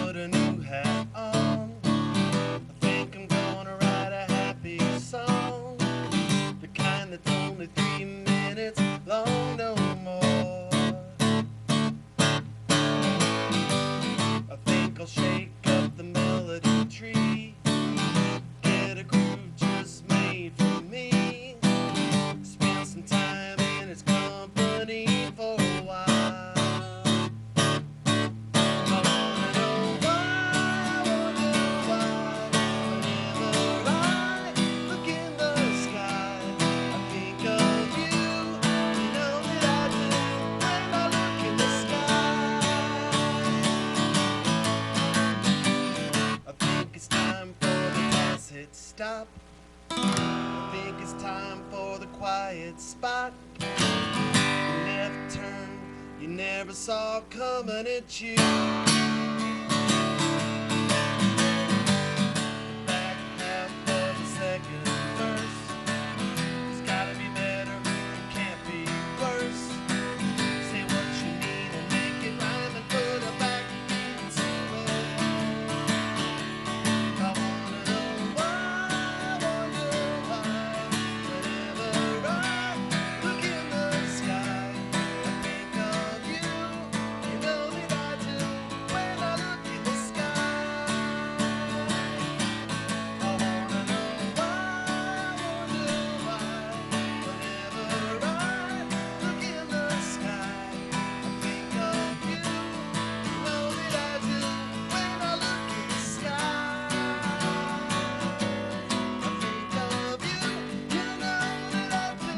put a new hat on. I think I'm gonna write a happy song, the kind that's only 3 minutes long, no more. I think I'll shake up the melody tree, get a groove just made for me, spend some time in its company for a while. I wanna know why, whenever I look in the sky, I think of you, you know that I do, when I look in the sky. I think it's time for the pass hit stop. I think it's time for the quiet spot. The left turn you never saw coming at you. The back half of the second verse, it's gotta be better, it can't be worse. Say what you mean and make it rhyme and put it back into it. I wanna know why, whenever I look in the sky, I think of you, you know that I do, when I look in the sky. I wanna know why, whenever I look in the sky, I think of you, you know that I do, when I look in the sky. I think of you, you know that I do.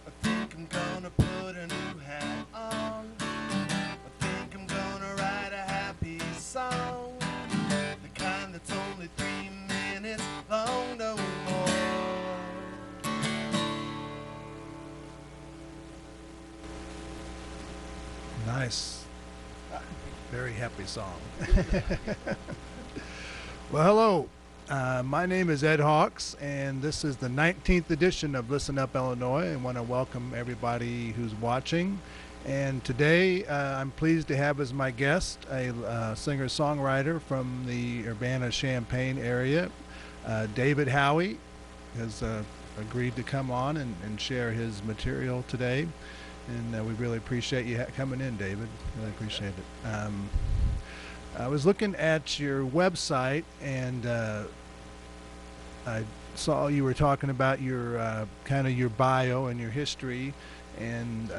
I think I'm gonna put a new hat on. I think I'm gonna write a happy song, the kind that's only 3 minutes long, no more. Nice. Very happy song. Well, hello. My name is Ed Hawks, and this is the 19th edition of Listen Up Illinois. I want to welcome everybody who's watching. And today I'm pleased to have as my guest a singer-songwriter from the Urbana-Champaign area. David Howie has agreed to come on and share his material today. And we really appreciate you coming in, David. Really appreciate it. I was looking at your website, and I saw you were talking about your kind of your bio and your history, and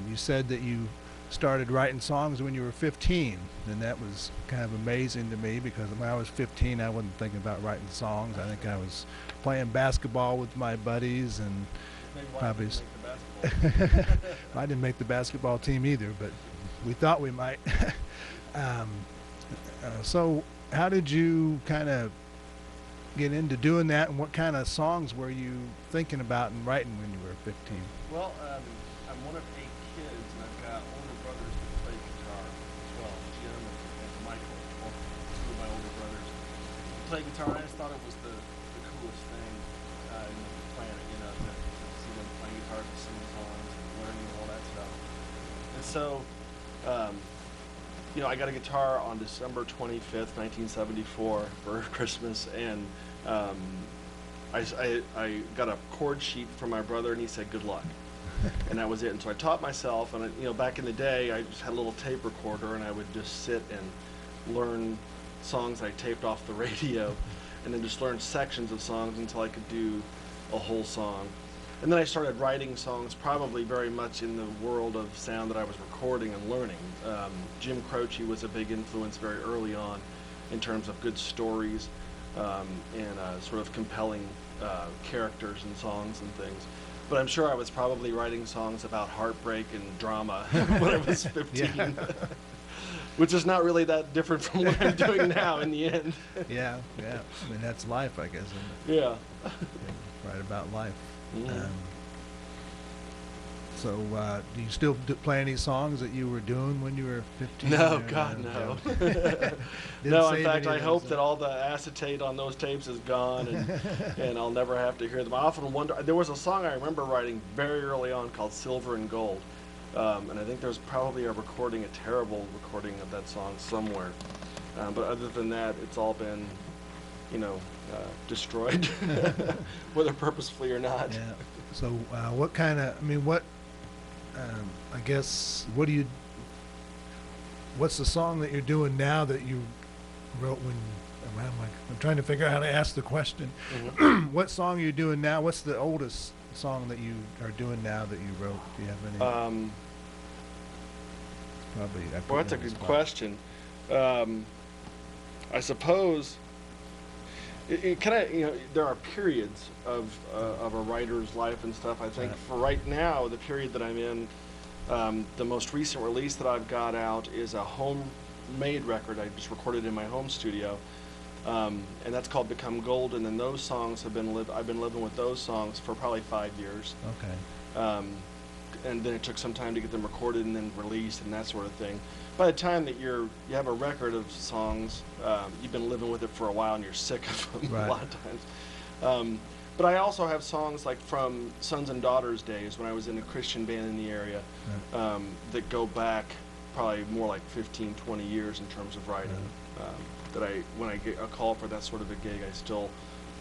you said that you started writing songs when you were 15, and that was kind of amazing to me because when I was 15, I wasn't thinking about writing songs. I think I was playing basketball with my buddies and probably. I didn't make the basketball team either, but we thought we might. So how did you kind of get into doing that, and what kind of songs were you thinking about and writing when you were 15? Well, I'm one of 8 kids, and I've got older brothers that play guitar as well. Jim and Michael, both 2 of my older brothers, play guitar, and I just thought it was the coolest thing in the planet, you know, to see them playing guitars and singing songs and learning all that stuff. And so, you know, I got a guitar on December 25th, 1974 for Christmas, and I got a chord sheet from my brother, and he said, "Good luck." And that was it. And so I taught myself, and you know, back in the day, I just had a little tape recorder, and I would just sit and learn songs I taped off the radio, and then just learn sections of songs until I could do a whole song. And then I started writing songs probably very much in the world of sound that I was recording and learning. Jim Croce was a big influence very early on in terms of good stories. and sort of compelling characters and songs and things. But I'm sure I was probably writing songs about heartbreak and drama when I was 15. Yeah. Which is not really that different from what I'm doing now in the end. Yeah. I mean, that's life, I guess, isn't it? Yeah. Yeah, write about life. Mhm. So, do you still play any songs that you were doing when you were 15? No, or, God, no. Didn't No, in save fact, any I of hope those, that all the acetate on those tapes is gone and I'll never have to hear them. I often wonder, there was a song I remember writing very early on called Silver and Gold. And I think there's probably a terrible recording of that song somewhere. But other than that, it's all been, destroyed, whether purposefully or not. Yeah. So, what kind of? I mean, I guess, what's the song that you're doing now that you wrote when? I'm trying to figure out how to ask the question. Mhm. What song are you doing now? What's the oldest song that you are doing now that you wrote? Do you have any? Probably. I put Well, you that's a on the good spot. question. I suppose there are periods of a writer's life and stuff. I think Right. for right now, the period that I'm in, the most recent release that I've got out is a homemade record I just recorded in my home studio, and that's called Become Golden. And those songs I've been living with those songs for probably 5 years. Okay. And then it took some time to get them recorded and then released and that sort of thing. By the time that you have a record of songs, you've been living with it for a while and you're sick of them Right. a lot of times. But I also have songs like from Sons and Daughters days when I was in a Christian band in the area that go back probably more like 15, 20 years in terms of writing. When I get a call for that sort of a gig, I still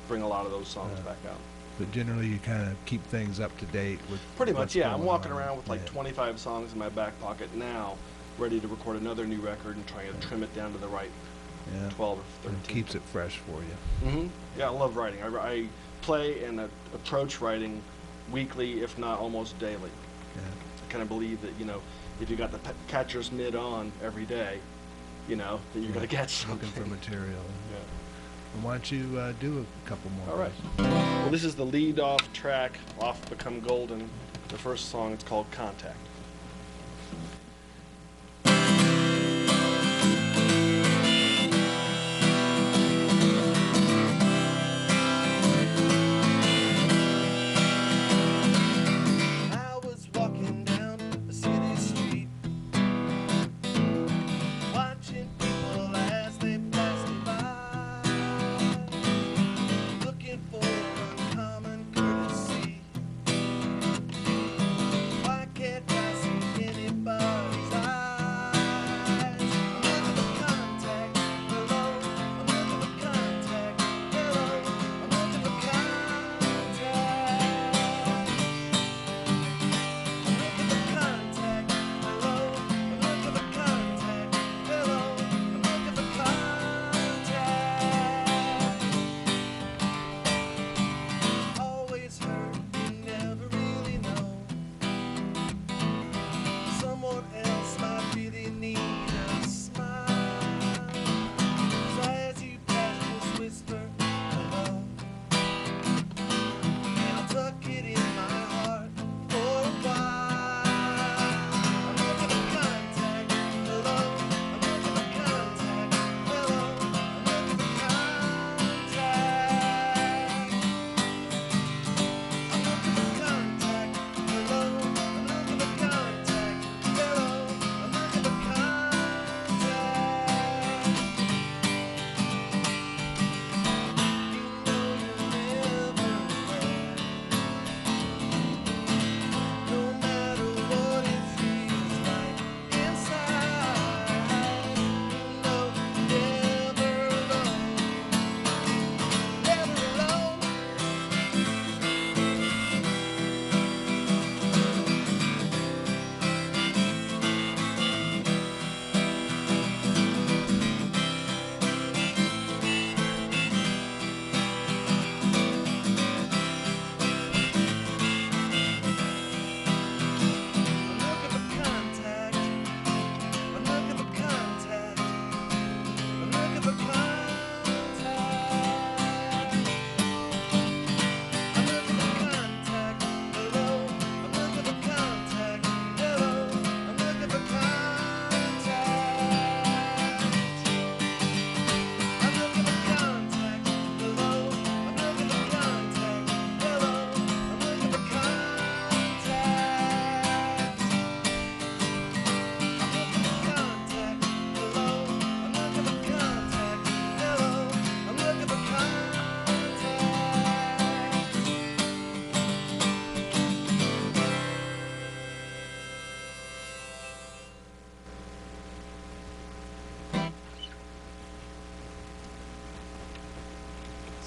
bring a lot of those songs back out. But generally, you kind of keep things up to date with. Pretty what's much, yeah. I'm going walking on. around with like Yeah. 25 songs in my back pocket now, ready to record another new record and trying to trim it down to the right Yeah. 12 or 13. It keeps it fresh for you. Hmm. Yeah, I love writing. I play and approach writing weekly, if not almost daily. Yeah. I kind of believe that, if you got the catcher's mitt on every day, then you're going to catch Looking something. for material. Yeah. And why don't you do a couple more? All right. Well, this is the lead off track off Become Golden. The first song, it's called Contact. I was walking down a city street, watching people as they passed me by, looking for uncommon courtesy. Why can't I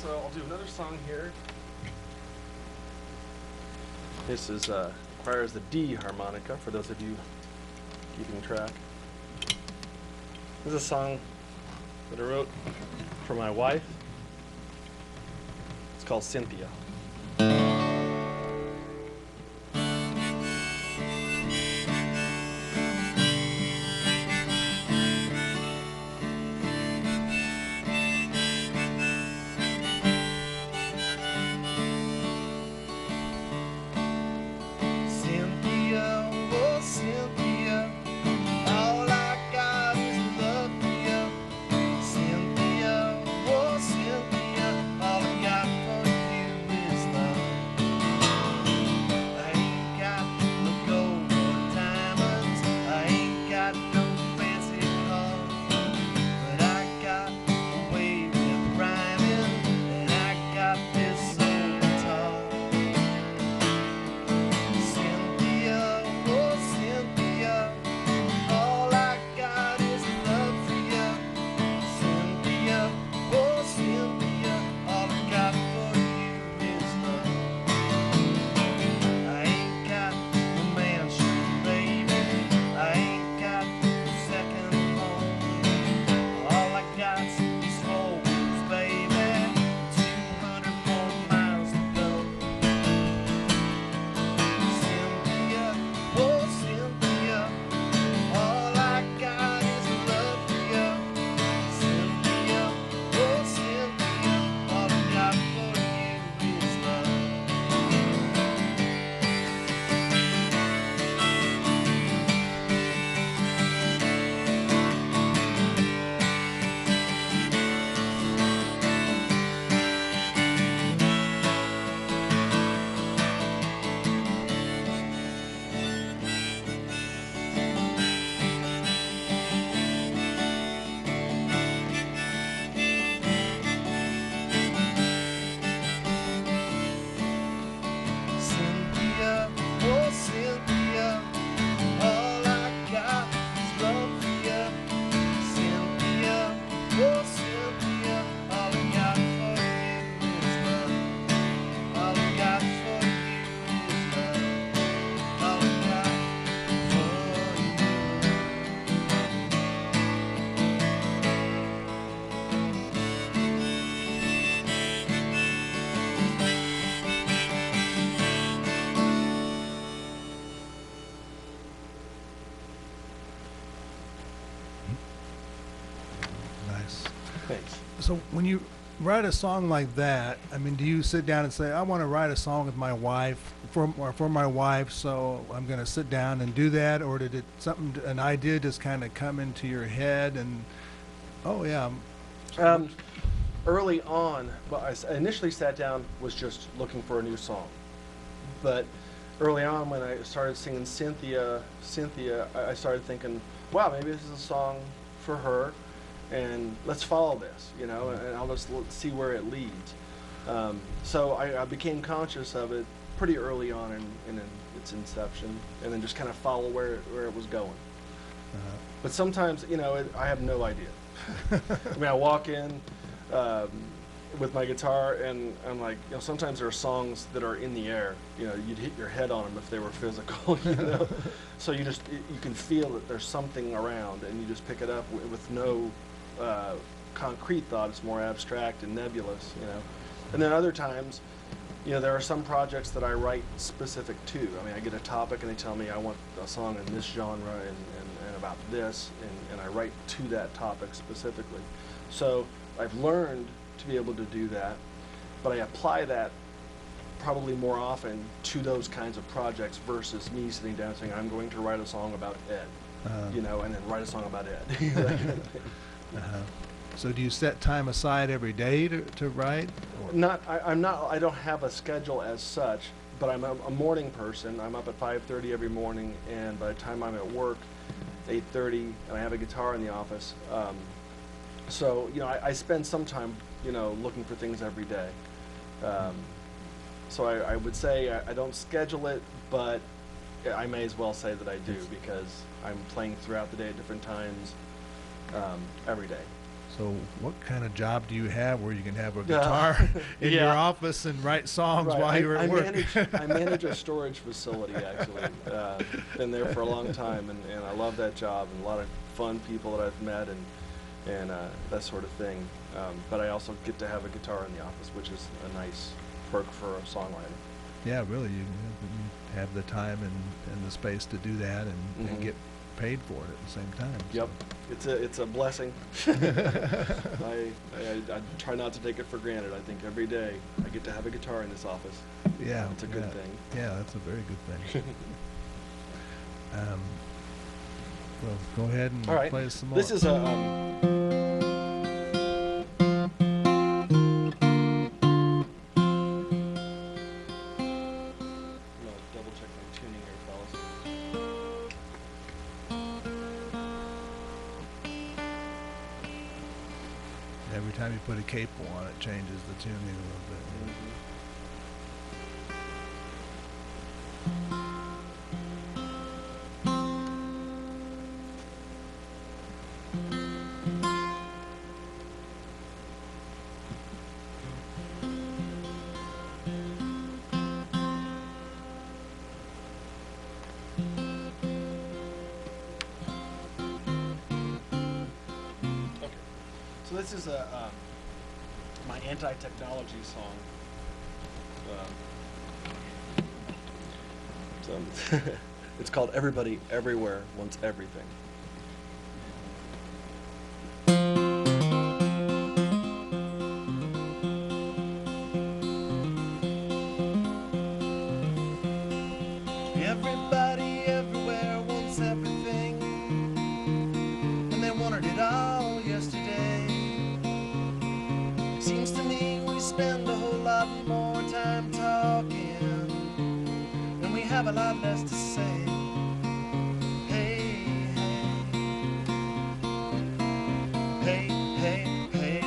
So I'll do another song here. This is requires the D harmonica for those of you keeping track. This is a song that I wrote for my wife. It's called Cynthia. Cynthia, oh Cynthia, all I got is love for you. Cynthia, oh Cynthia, all I got for you is love. I ain't got no gold or diamonds, I ain't got no fancy cars, but I got away with rhyming, and I got this old guitar. Cynthia, oh Cynthia, all I got is love for you. Cynthia, oh Cynthia, all I got for you is love. I ain't got no mansion, baby, I ain't got no second home. All I got's these 4 wheels, baby, 200 more miles to go. Cynthia, oh Cynthia, all I got is love for you. Cynthia, oh Cynthia, all I got for you is love. Cynthia, oh Cynthia, all I got is love for you. Cynthia, oh Cynthia, all I got for you is love. All I got for you is love. All I got for Nice. Thanks. So when you write a song like that, I mean, do you sit down and say, I want to write a song with my wife for my wife, so I'm going to sit down and do that, or did an idea just kind of come into your head and, oh yeah, Early on, well, I initially sat down, was just looking for a new song. But early on, when I started singing Cynthia, I started thinking, wow, maybe this is a song for her, and let's follow this, and I'll just see where it leads. So I became conscious of it pretty early on in its inception, and then just kind of follow where it was going. But sometimes, I have no idea. I mean, I walk in with my guitar, and I'm like, sometimes there are songs that are in the air. You'd hit your head on them if they were physical. So you can feel that there's something around, and you just pick it up with no concrete thought. It's more abstract and nebulous. And then other times, there are some projects that I write specific to. I mean, I get a topic, and they tell me I want a song in this genre and about this, and I write to that topic specifically. So I've learned to be able to do that, but I apply that probably more often to those kinds of projects versus me sitting down saying, I'm going to write a song about Ed, and then write a song about Ed. That kind of thing. So do you set time aside every day to write? Or? I don't have a schedule as such, but I'm a morning person. I'm up at 5:30 every morning, and by the time I'm at work, 8:30, and I have a guitar in the office. So I spend some time looking for things every day. So I would say I don't schedule it, but I may as well say that I do, because I'm playing throughout the day at different times every day. So what kind of job do you have where you can have a Yeah. guitar in your Yeah. office and write songs Right. while you're at work? I manage a storage facility, actually. Been there for a long time, and I love that job, and a lot of fun people that I've met, and that sort of thing. But I also get to have a guitar in the office, which is a nice perk for a songwriter. Yeah, really, you have the time and the space to do that and Mhm. get paid for it at the same time. Yep, it's a blessing. I try not to take it for granted. I think every day I get to have a guitar in this office. Yeah, It's a good yeah. thing. Yeah, that's a very good thing. Well, go ahead and All right, play us some more. this is a. I'm gonna double check my tuning here, fellas. Every time you put a capo on, it changes the tuning a little bit. Okay, so this is my anti-technology song. So it's called "Everybody Everywhere Wants Everything." Everybody everywhere wants everything, and they wanted it all yesterday. Seems to me we spend a whole lot more time talking, and we have a lot less to say. Hey, hey, hey, hey, hey.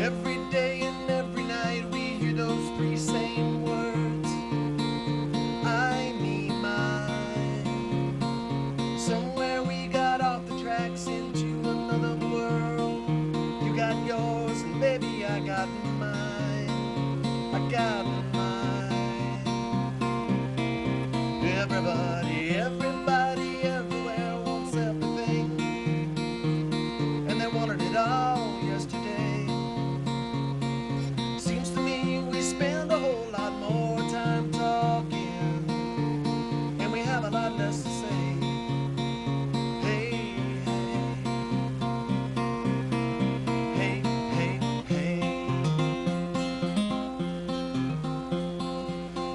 Every day and every night we hear those three same words: I, me, mine. Somewhere we got off the tracks into another world. You got yours and baby I got mine. I got mine. Everybody everywhere wants everything, and they wanted it all yesterday. Seems to me we spend a whole lot more time talking, and we have a lot less to say. Hey, hey, hey, hey, hey.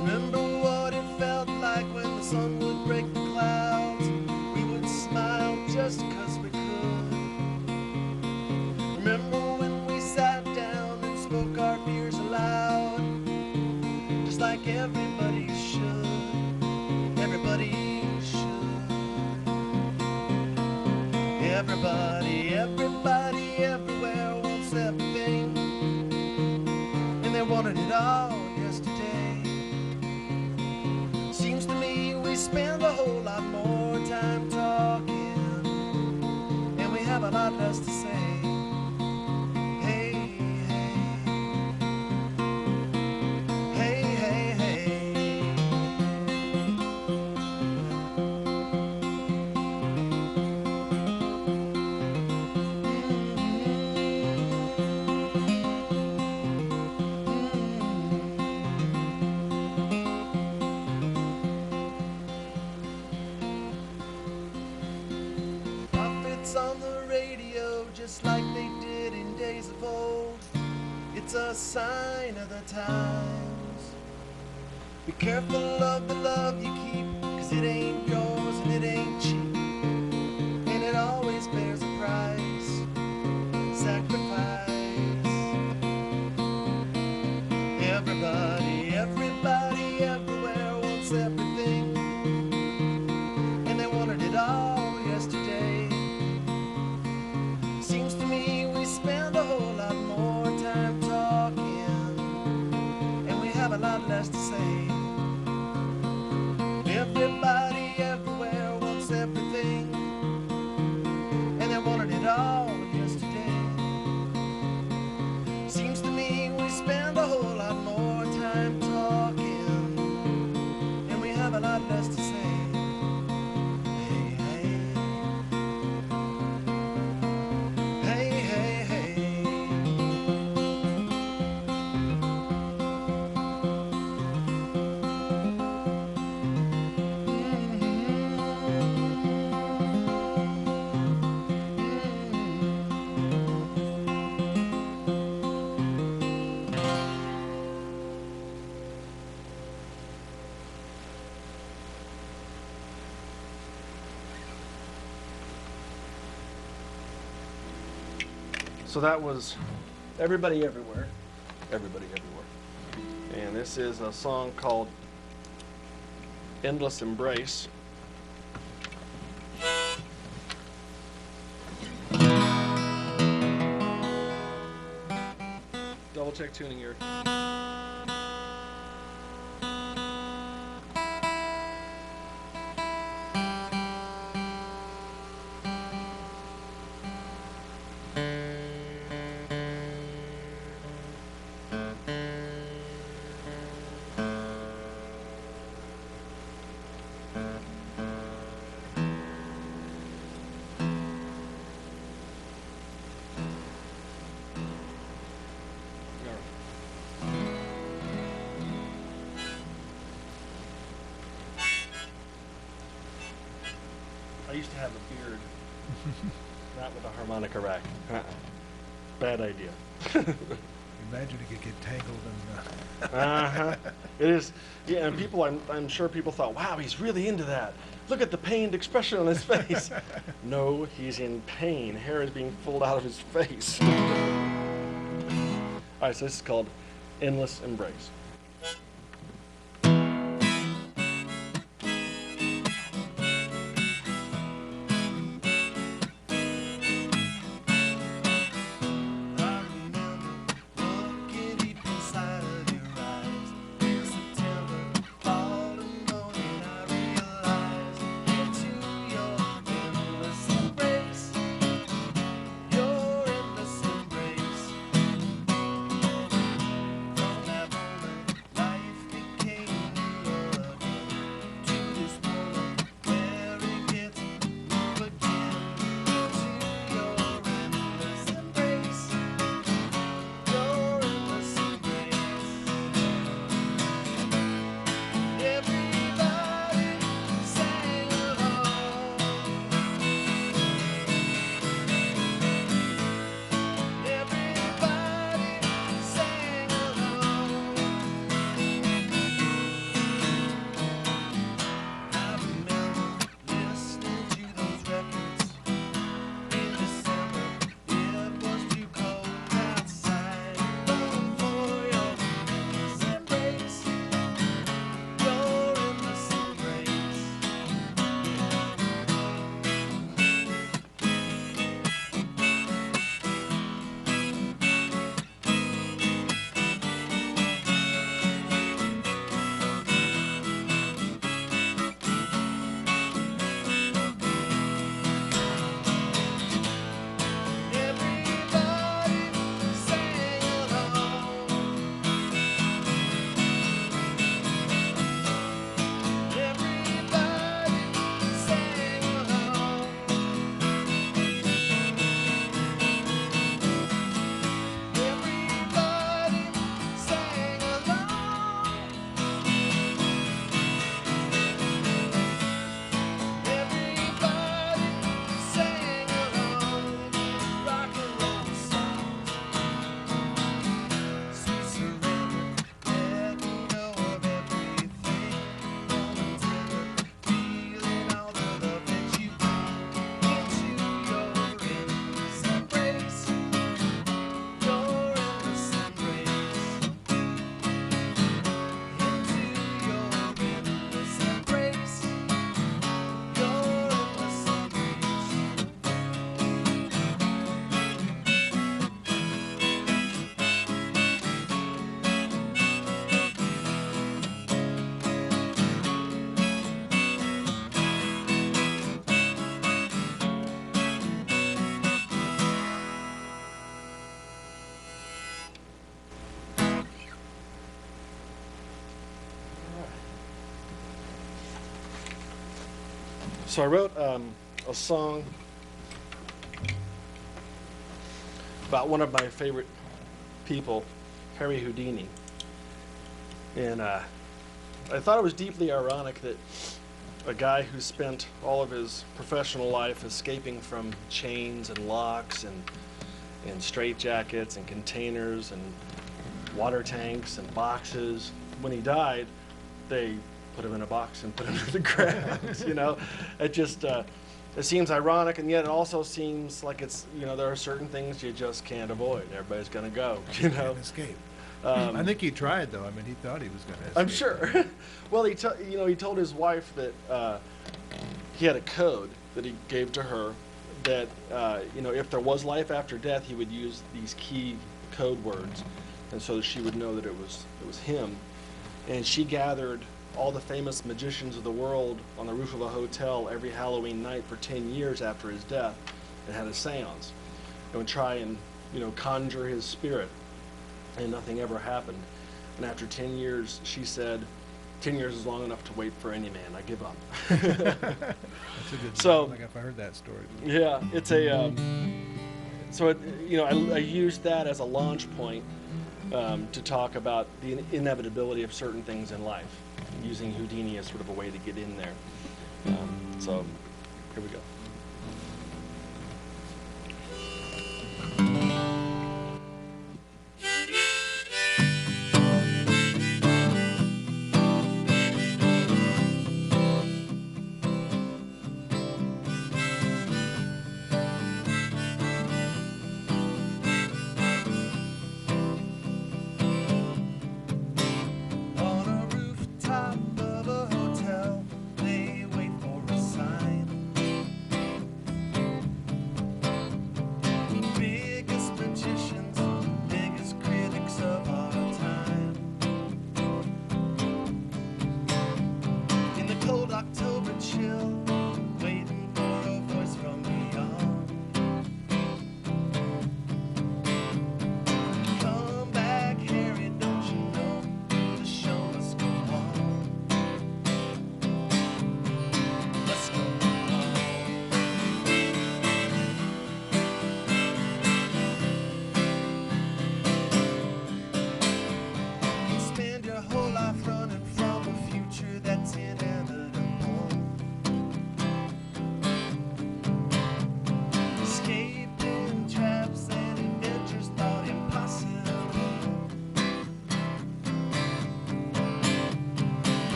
Remember what it felt like when the sun would break the clouds? We would smile just 'cause we could. Remember when we sat down and spoke our fears aloud, just like everybody should. Everybody should. Everybody everywhere wants everything, and they wanted it all yesterday. Seems to me we spend a whole lot more time talking, and we have a lot less to say. Hey, hey, hey, hey, hey. Prophets on the radio, just like they did in days of old. It's a sign of the times. Be careful of the love you keep, 'cause it ain't yours and it ain't cheap, and it always bears a price. Sacrifice. Everybody everywhere wants everything, and they wanted it all yesterday. Seems to me we spend a whole lot more time talking, and we have a lot less to say. Everybody everywhere wants everything, So that was Everybody Everywhere. Everybody Everywhere. And this is a song called Endless Embrace. Double check tuning here. I used to have a beard, not with a harmonica rack. Bad idea. Imagine it could get tangled in Uh-huh. It is, yeah, and people, I'm sure people thought, wow, he's really into that. Look at the pained expression on his face. No, he's in pain. Hair is being pulled out of his face. All right, so this is called Endless Embrace. I remember looking deep inside of your eyes. In September, fall and morning, I realized into your endless embrace. Your endless embrace. From that moment, life became new again. To this moment, where it gets new again. To your endless embrace. Your endless embrace. Everybody sang along. Everybody sang along. I remember listening to those records in December. It was too cold outside. Long for your endless embrace. Your endless embrace. Everybody sang along. Everybody sang along. Everybody sang along. Everybody sang along. Rock and roll songs. Sweet surrender, letting go of everything. Moment tender, feeling all the love that you bring into your endless embrace. Your endless embrace. Into your endless embrace. Your endless embrace. So I wrote a song about one of my favorite people, Harry Houdini. And I thought it was deeply ironic that a guy who spent all of his professional life escaping from chains and locks and straitjackets and containers and water tanks and boxes, when he died, they put him in a box and put him in the ground. You know, it just it seems ironic, and yet it also seems like it's, there are certain things you just can't avoid. Everybody's going to go, Can't escape. I think he tried, though. I mean, he thought he was going to escape. I'm sure. Well, he told his wife that he had a code that he gave to her that, if there was life after death, he would use these key code words, and so that she would know that it was him. And she gathered all the famous magicians of the world on the roof of a hotel every Halloween night for 10 years after his death and had a seance and would try and, conjure his spirit. And nothing ever happened. And after 10 years, she said, 10 years is long enough to wait for any man. I give up. That's a good So- like if I heard that story. Yeah, it's a, I used that as a launch point to talk about the inevitability of certain things in life, using Houdini as sort of a way to get in there. So here we go. On a rooftop of a hotel, they wait for a sign.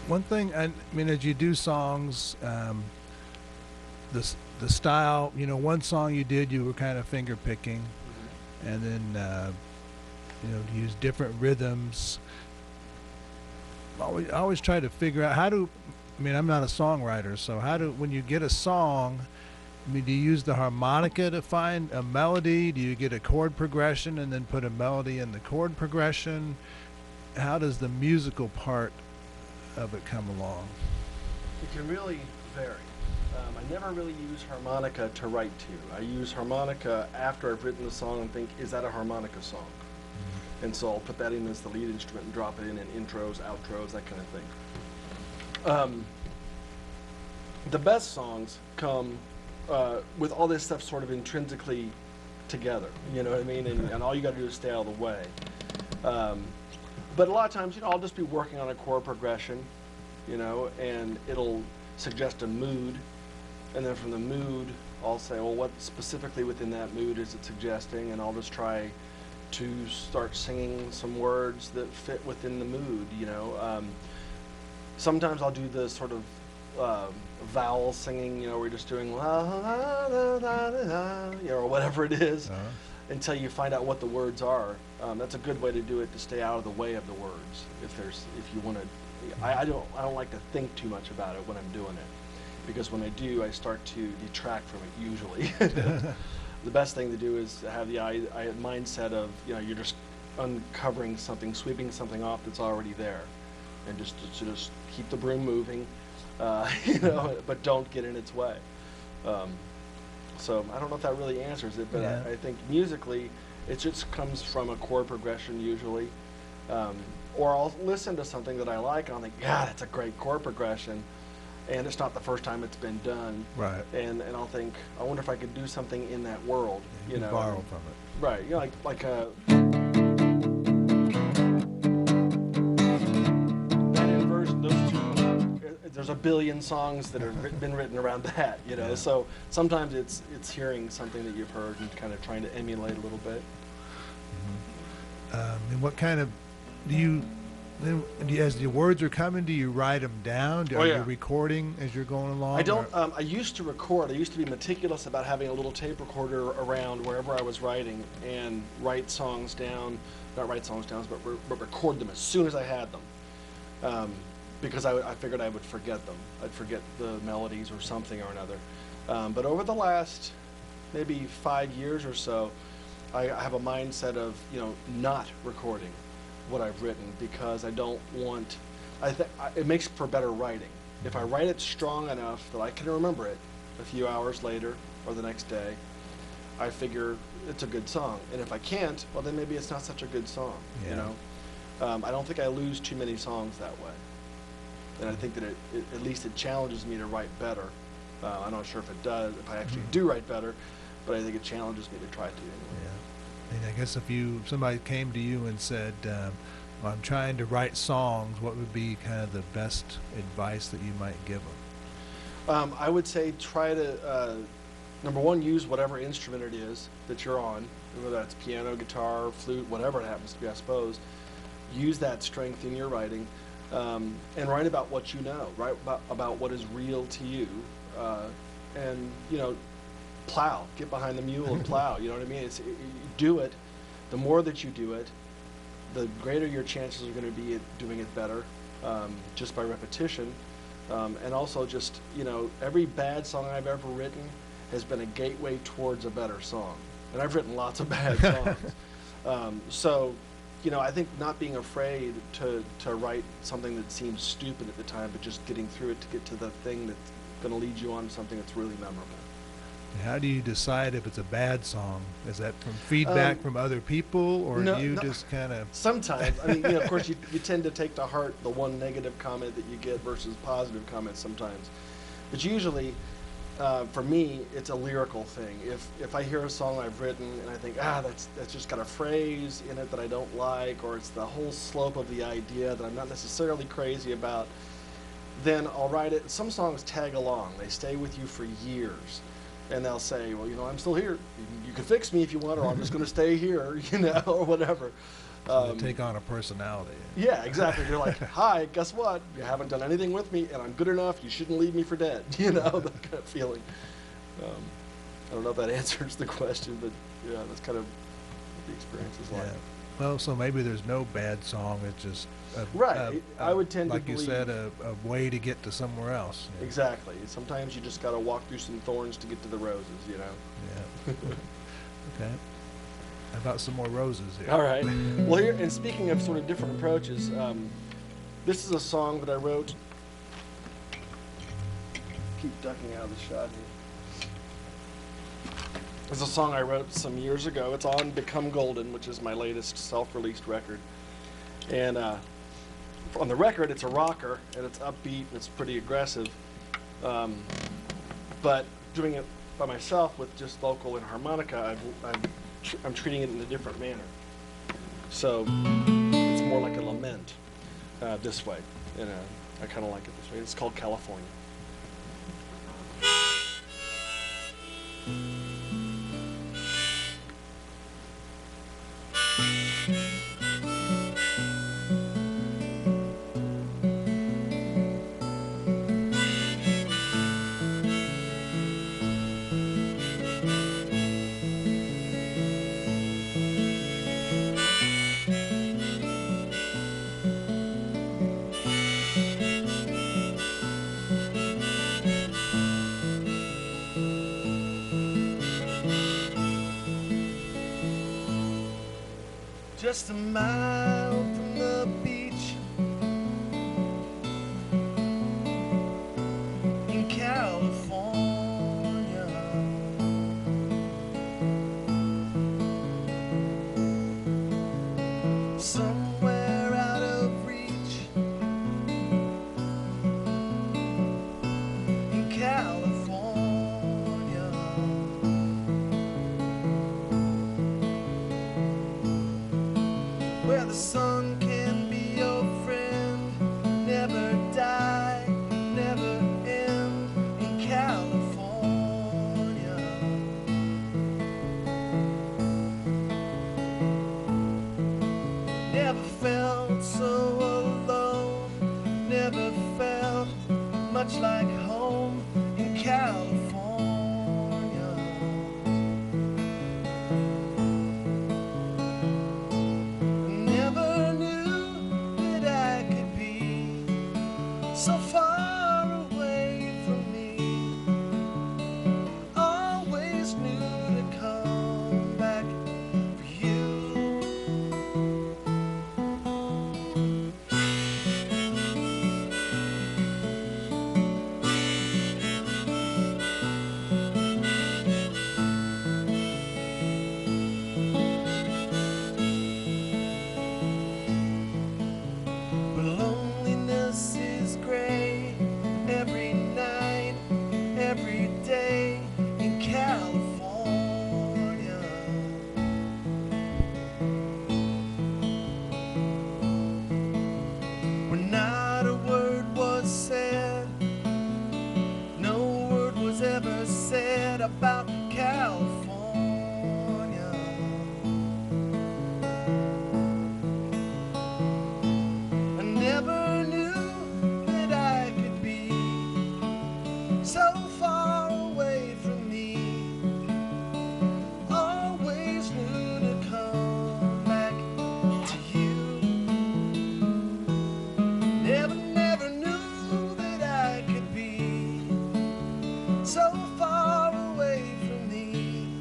One thing, I mean, as you do songs, the style, one song you did, you were kind of finger picking, and then use different rhythms. I always try to figure out how to. I mean, I'm not a songwriter, so when you get a song, I mean, do you use the harmonica to find a melody? Do you get a chord progression and then put a melody in the chord progression? How does the musical part of it come along? It can really vary. I never really use harmonica to write to. I use harmonica after I've written the song and think, is that a harmonica song? And so I'll put that in as the lead instrument and drop it in intros, outros, that kind of thing. The best songs come with all this stuff sort of intrinsically together, you know what I mean? And all you got to do is stay out of the way. But a lot of times, I'll just be working on a chord progression, and it'll suggest a mood. And then from the mood, I'll say, well, what specifically within that mood is it suggesting? And I'll just try to start singing some words that fit within the mood, Sometimes I'll do the sort of vowel singing, where you're just doing la la la la la, or whatever it is, until you find out what the words are. That's a good way to do it, to stay out of the way of the words. If you want to, I don't like to think too much about it when I'm doing it, because when I do, I start to detract from it usually. The best thing to do is have the mindset of, you're just uncovering something, sweeping something off that's already there, and just keep the broom moving, but don't get in its way. So I don't know if that really answers it, but Yeah. I think musically, it just comes from a chord progression usually. Or I'll listen to something that I like, and I'll think, God, that's a great chord progression. And it's not the first time it's been done. Right. And I'll think, I wonder if I could do something in that world. You can borrow from it. Right. Like that inversion, those two, there's a billion songs that have been written around that, Yeah. So sometimes it's hearing something that you've heard and kind of trying to emulate a little bit. And what kind of, as the words are coming, do you write them down? Are you recording as you're going along? I don't. I used to record. I used to be meticulous about having a little tape recorder around wherever I was writing and write songs down. Not write songs down, but record them as soon as I had them. Because I figured I would forget them. I'd forget the melodies or something or another. But over the last maybe 5 years or so, I have a mindset of not recording what I've written, because I don't want. It makes for better writing. If I write it strong enough that I can remember it a few hours later or the next day, I figure it's a good song. And if I can't, well, then maybe it's not such a good song. Yeah. I don't think I lose too many songs that way. And I think that at least it challenges me to write better. I'm not sure if it does, if I actually do write better, but I think it challenges me to try to anyway. Yeah. And I guess if somebody came to you and said, well, I'm trying to write songs, what would be kind of the best advice that you might give them? I would say try to, number one, use whatever instrument it is that you're on, whether that's piano, guitar, flute, whatever it happens to be, I suppose. Use that strength in your writing, and write about what you know, write about what is real to you, and plow, get behind the mule and plow. You know what I mean? Do it. The more that you do it, the greater your chances are going to be at doing it better, just by repetition. And also just, every bad song I've ever written has been a gateway towards a better song. And I've written lots of bad songs. So, I think not being afraid to write something that seems stupid at the time, but just getting through it to get to the thing that's going to lead you on to something that's really memorable. How do you decide if it's a bad song? Is that from feedback from other people, or do you just kind of... Sometimes. I mean, of course, you tend to take to heart the one negative comment that you get versus positive comments sometimes. But usually, for me, it's a lyrical thing. If I hear a song I've written and I think, that's just got a phrase in it that I don't like, or it's the whole slope of the idea that I'm not necessarily crazy about, then I'll write it. Some songs tag along. They stay with you for years. And they'll say, well, I'm still here. You can fix me if you want, or I'm just going to stay here, or whatever. So they take on a personality. Yeah, exactly. You're like, hi, guess what? You haven't done anything with me, and I'm good enough. You shouldn't leave me for dead. You know, that kind of feeling. I don't know if that answers the question, but yeah, that's kind of what the experience is like. Yeah. Well, so maybe there's no bad song. It's just Right. I would tend to like you believe- said, a way to get to somewhere else. Yeah. Exactly. Sometimes you just got to walk through some thorns to get to the roses, you know? Yeah. Okay. How about some more roses here? All right. Well, here, and speaking of sort of different approaches, this is a song that I wrote. Keep ducking out of the shot here. It's a song I wrote some years ago. It's on Become Golden, which is my latest self-released record. And on the record, it's a rocker, and it's upbeat, and it's pretty aggressive. But doing it by myself with just vocal and harmonica, I'm treating it in a different manner. So it's more like a lament this way, and I kind of like it this way. It's called California. Just a mile from the beach in California, somewhere out of reach in California. Where the sun can be your friend, never die, never end, in California. Never felt so alone, never felt much like home in California. Never knew that I could be so far away from me. Always knew to come back for you. But loneliness is gray every night, every day in California. When not a word was said, no word was ever said about California. I never knew that I could be so far away from me. Always knew to come back to you. Never knew that I could be so far away from me.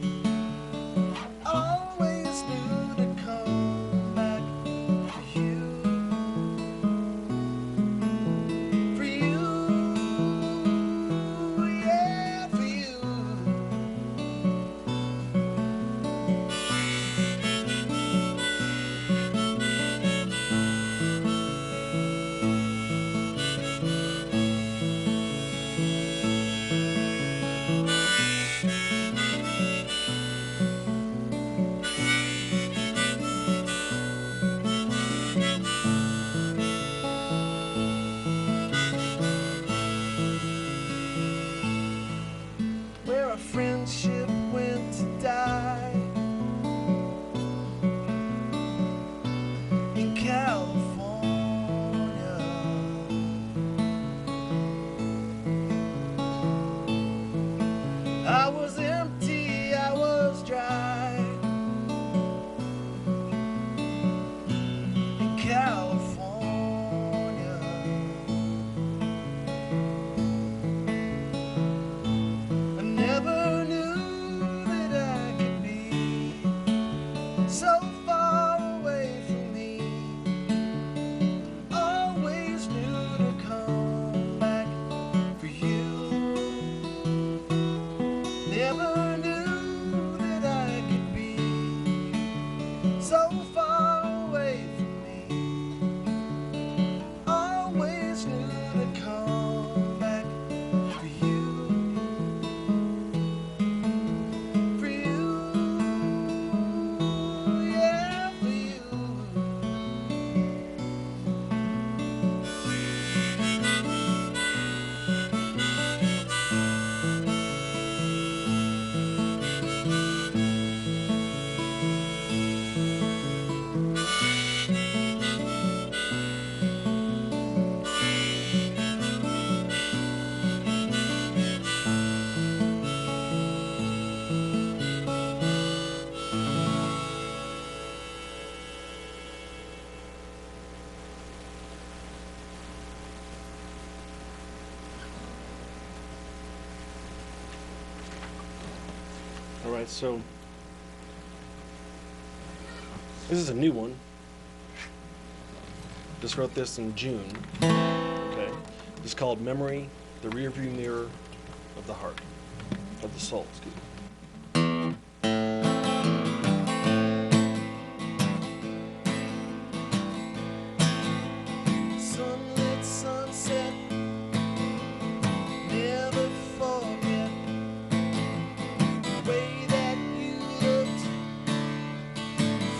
All right, so this is a new one. Just wrote this in June. Okay, it's called "Memory: The Rearview Mirror of the Heart, of the Soul." Excuse me. Sunlit sunset, never forget the way that you looked,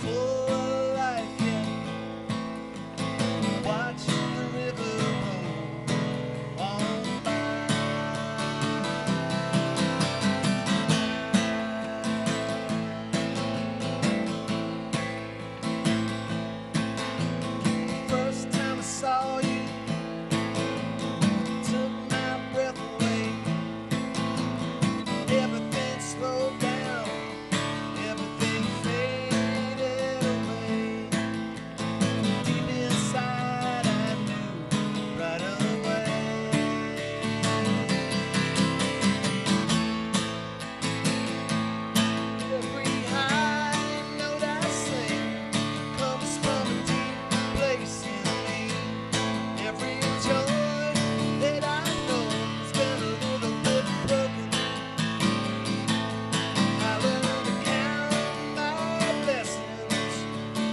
full of life yet, watching the river roll on by. First time I saw you, took my breath away. Everything slowed down, everything faded away. Deep inside I knew right away. Every high note I sing comes from a deep place in me. Every joy that I know has been a little bit broken. I learned to count my blessings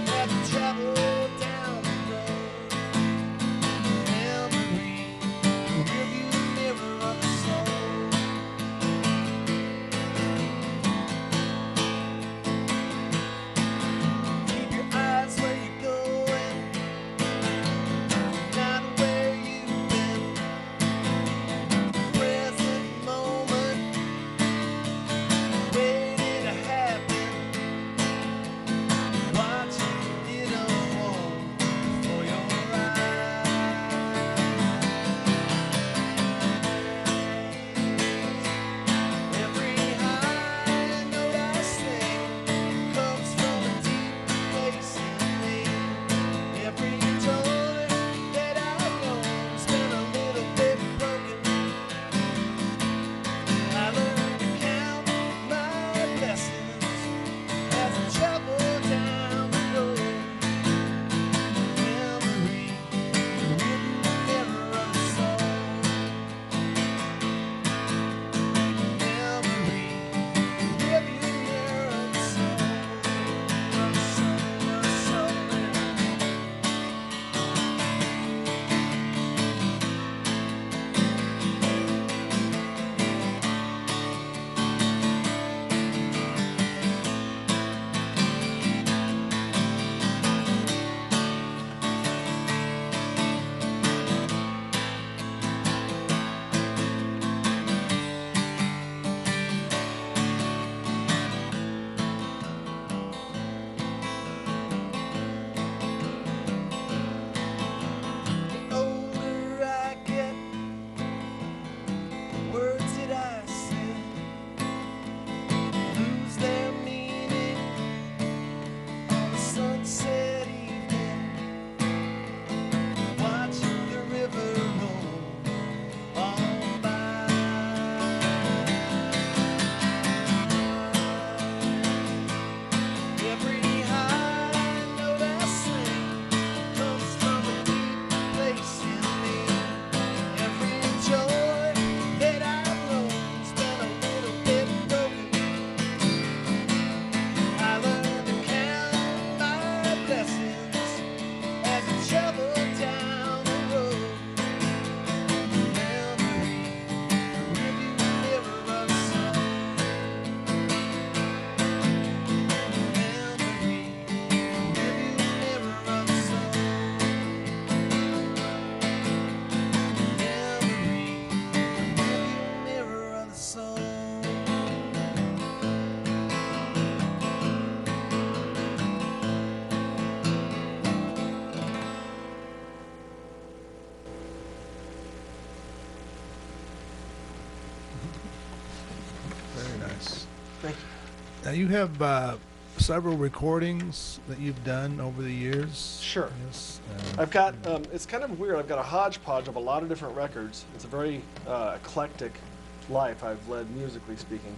as I travel down the road. Memory, rearview mirror of the soul. Keep your eyes where you're going, not where you've been. Present moment, waiting to happen. Watching it unfold before your eyes. Every high note I sing comes from a deep place in me. Every joy that I know has been a little bit broken. I learned to count my blessings as I travel down the road. Memory, the rearview mirror of the soul. Memory, the rearview mirror of the soul. The older I get, the words that I say lose their meaning on a sunset evening, watching the river roll on by. Every high note I sing comes from a deep place in me. Every joy that I've known's been a little bit broken. I learned to count my blessings as I travel down the road. Memory, the rearview mirror of the soul. Memory, the rearview mirror of the soul. Memory, the rearview mirror of the soul. Very nice. Thank you. Now you have several recordings that you've done over the years. Sure. Yes. I've got, it's kind of weird. I've got a hodgepodge of a lot of different records. It's a very eclectic life I've led, musically speaking.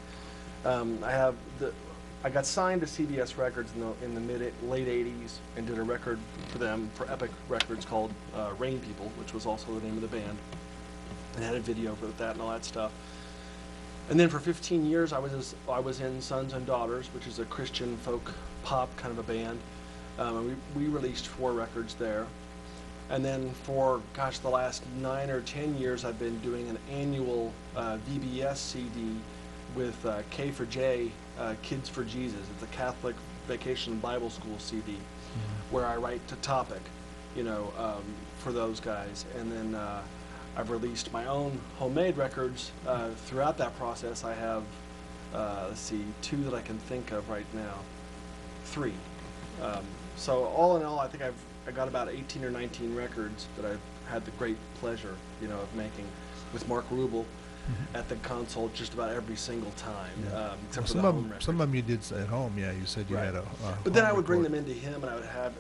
I got signed to CBS Records in the late '80s and did a record for them for Epic Records called Rain People, which was also the name of the band, and had a video for that and all that stuff. And then for 15 years, I was in Sons and Daughters, which is a Christian folk pop kind of a band. And we released 4 records there. And then for, gosh, the last 9 or 10 years, I've been doing an annual VBS CD with K4J, Kids for Jesus. It's a Catholic Vacation Bible School CD where I write to topic, for those guys. And then I've released my own homemade records throughout that process. I have, 2 that I can think of right now, 3. So all in all, I think I got about 18 or 19 records that I've had the great pleasure, of making with Mark Rubel at the console just about every single time, except for the home records. Some of them you did at home, yeah. You said you had a But then I would bring them into him, and I would have,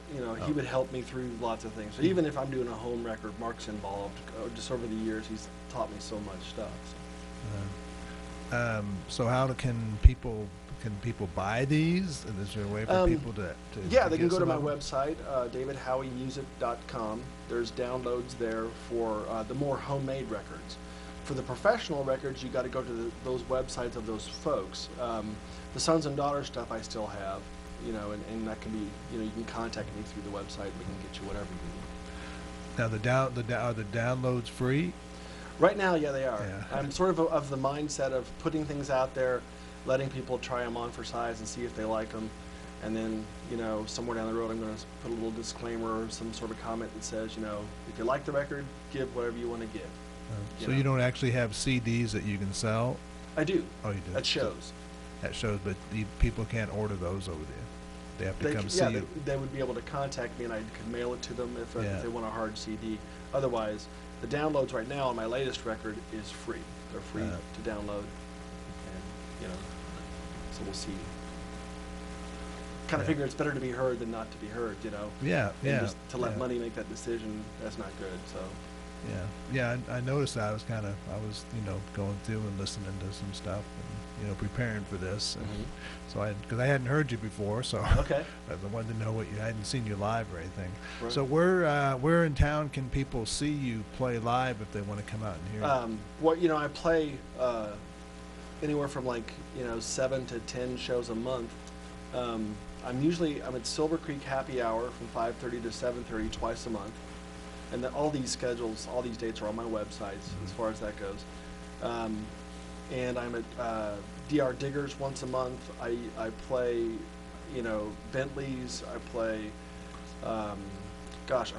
he would help me through lots of things. So even if I'm doing a home record, Mark's involved. Just over the years, he's taught me so much stuff. So how can people buy these? And is there a way for people to Yeah, they can get go to some my of them? website, davidhowiemusic.com. There's downloads there for the more homemade records. For the professional records, you got to go to those websites of those folks. The Sons and Daughters stuff I still have, and that can be, you can contact me through the website. We can get you whatever you need. Now are the downloads free? Right now, yeah, they are. Yeah. I'm sort of the mindset of putting things out there, letting people try them on for size and see if they like them. And then, somewhere down the road, I'm going to put a little disclaimer or some sort of comment that says, if you like the record, give whatever you want to give. So you don't actually have CDs that you can sell? I do. Oh, you do? At shows. At shows, but people can't order those over there. They have to come see you. They would be able to contact me, and I could mail it to them if they want a hard CD. Otherwise, the downloads right now on my latest record is free. They're free to download, and so we'll see. Kind of figure it's better to be heard than not to be heard, Yeah, and just to let money make that decision, that's not good. So. Yeah. I noticed that. I was going through and listening to some stuff and preparing for this, and so because I hadn't heard you before, so okay. I wanted to know what I hadn't seen you live or anything. Right. So where in town can people see you play live if they want to come out and hear you? I play anywhere from 7 to 10 shows a month. I'm at Silver Creek Happy Hour from 5:30 to 7:30 twice a month. And all these dates are on my websites as far as that goes. And I'm at DR Diggers once a month. I play, Bentley's. I play, I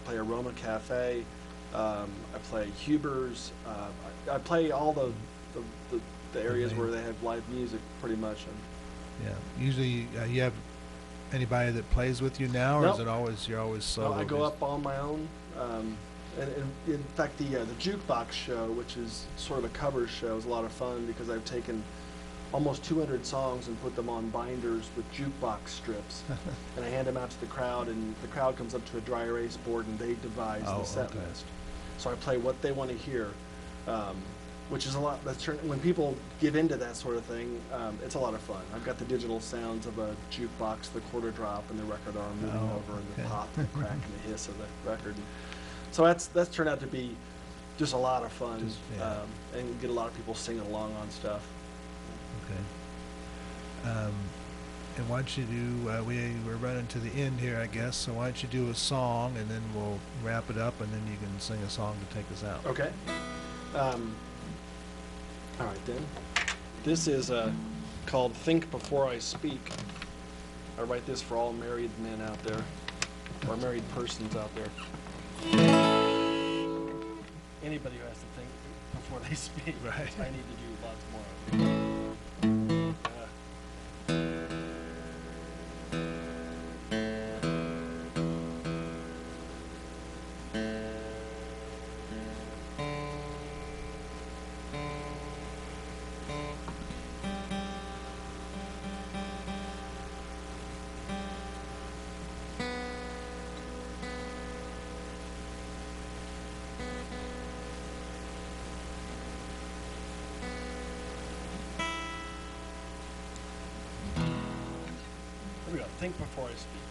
play Aroma Cafe. I play Huber's. I play all the areas where they have live music pretty much. Yeah. Usually you have anybody that plays with you now, or Nope. is it always you're always solo? No, I go up on my own. And in fact, the Jukebox show, which is sort of a covers show, is a lot of fun because I've taken almost 200 songs and put them on binders with jukebox strips, and I hand them out to the crowd, and the crowd comes up to a dry erase board and they devise the set list. So I play what they want to hear, which is a lot. When people give into that sort of thing, it's a lot of fun. I've got the digital sounds of a jukebox, the quarter drop, and the record arm moving over, and the pop, and the crack, and the hiss of the record. So that's turned out to be just a lot of fun, and get a lot of people singing along on stuff. Okay. And why don't you do? We're running to the end here, I guess. So why don't you do a song, and then we'll wrap it up, and then you can sing a song to take us out. Okay. All right then. This is called "Think Before I Speak." I write this for all married men out there, or married persons out there. Anybody who has to think before they speak. Right. I need to do lots more of it. Here we go. Think before I speak.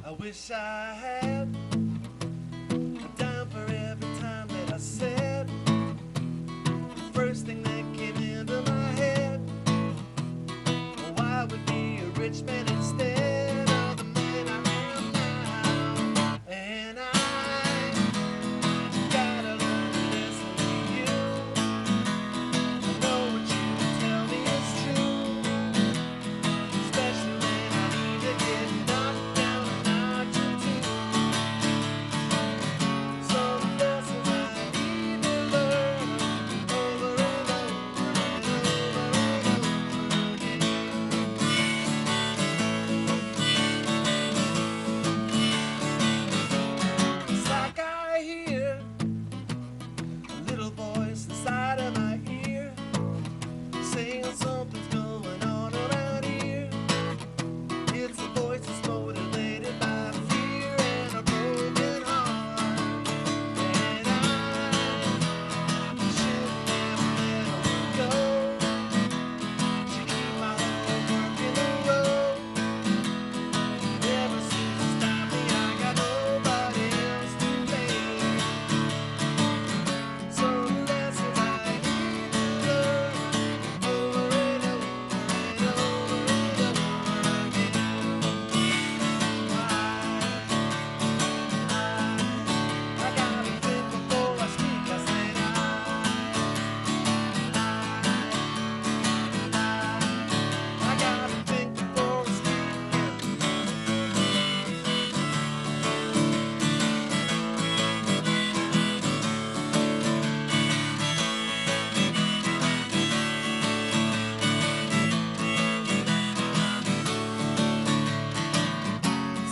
I wish I had a dime for every time that I said the first thing that came into my head. Oh, I would be a rich man instead of the man I am now. And I gotta learn to listen to you. I know what you tell me is true, especially when I need to get knocked down a notch or two. Some lessons I need to learn over and over and over and over again. It's like I hear a little voice inside of my ear saying something's going on around here. It's a voice that's motivated by fear and a broken heart. And I should never let her go. She keep my whole work in a row. Never seems to stop me. I got nobody else to blame. Some lessons I need to learn over and over and over and over again. I gotta think before I speak. I said I gotta think before I speak.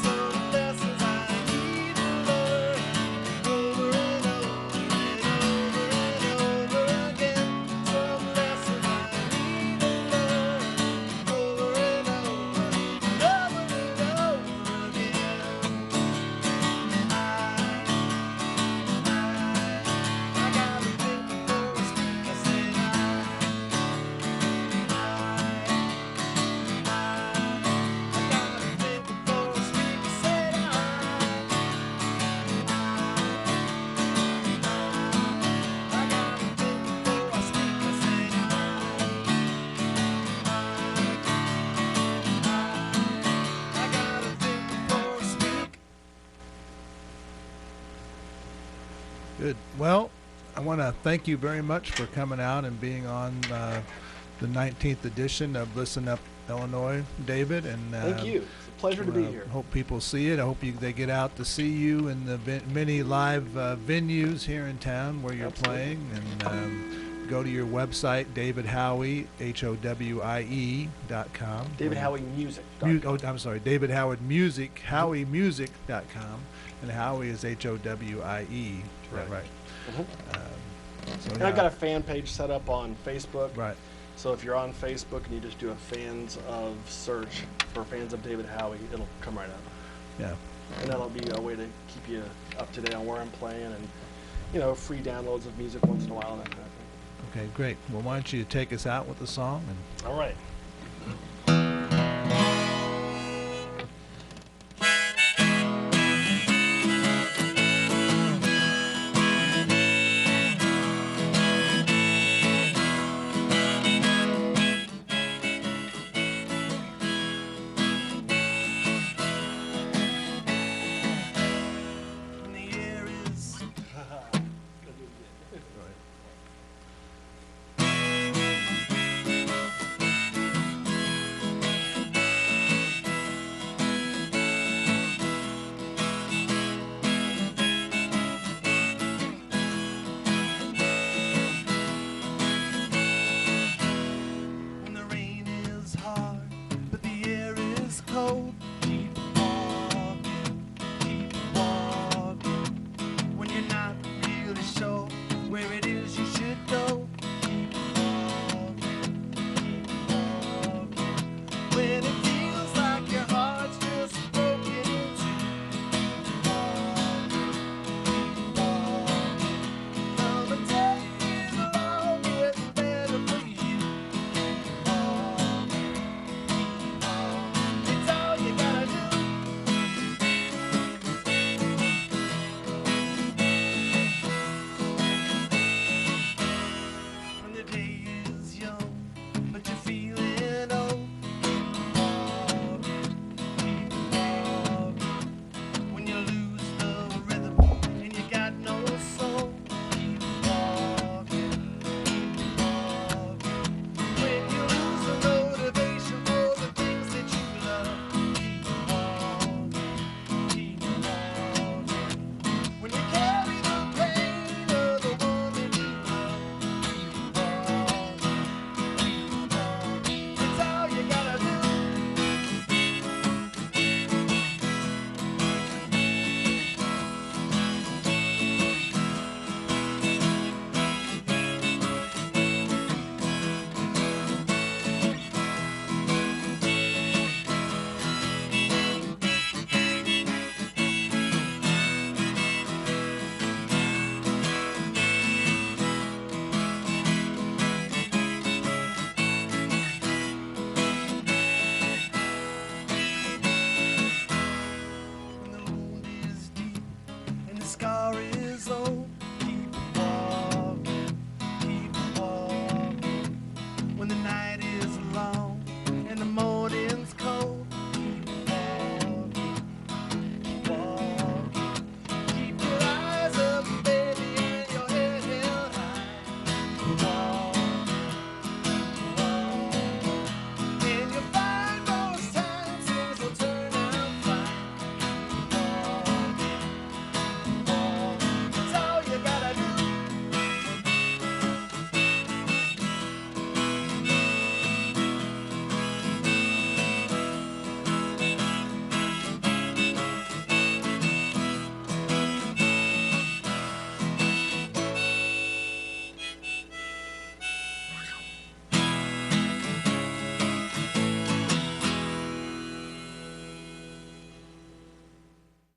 Some lessons I need to learn over and over and over again. Some lessons I need to learn over and over and over again. I gotta think before I speak. I said I gotta think before I speak. I said I gotta think before I speak. I said I gotta think before I speak. Good. Well, I want to thank you very much for coming out and being on the 19th edition of Listen Up Illinois, David. And Thank you. It's a pleasure to be here. Hope people see it. I hope they get out to see you in the many live venues here in town where you're Absolutely. playing. And go to your website, David Howie, HOWIE.com. David Howie Music. I'm sorry, David Howard Music, HowieMusic.com, and Howie is HOWIE. Is that right? Mhm. So And I've got a fan page set up on Facebook. right. So if you're on Facebook and you just do a fans of search for fans of David Howie, it'll come right up. Yeah. And that'll be a way to keep you up to date on where I'm playing and, you know, free downloads of music once in a while and that kind of thing. Okay, great. Well, why don't you take us out with the song and All right.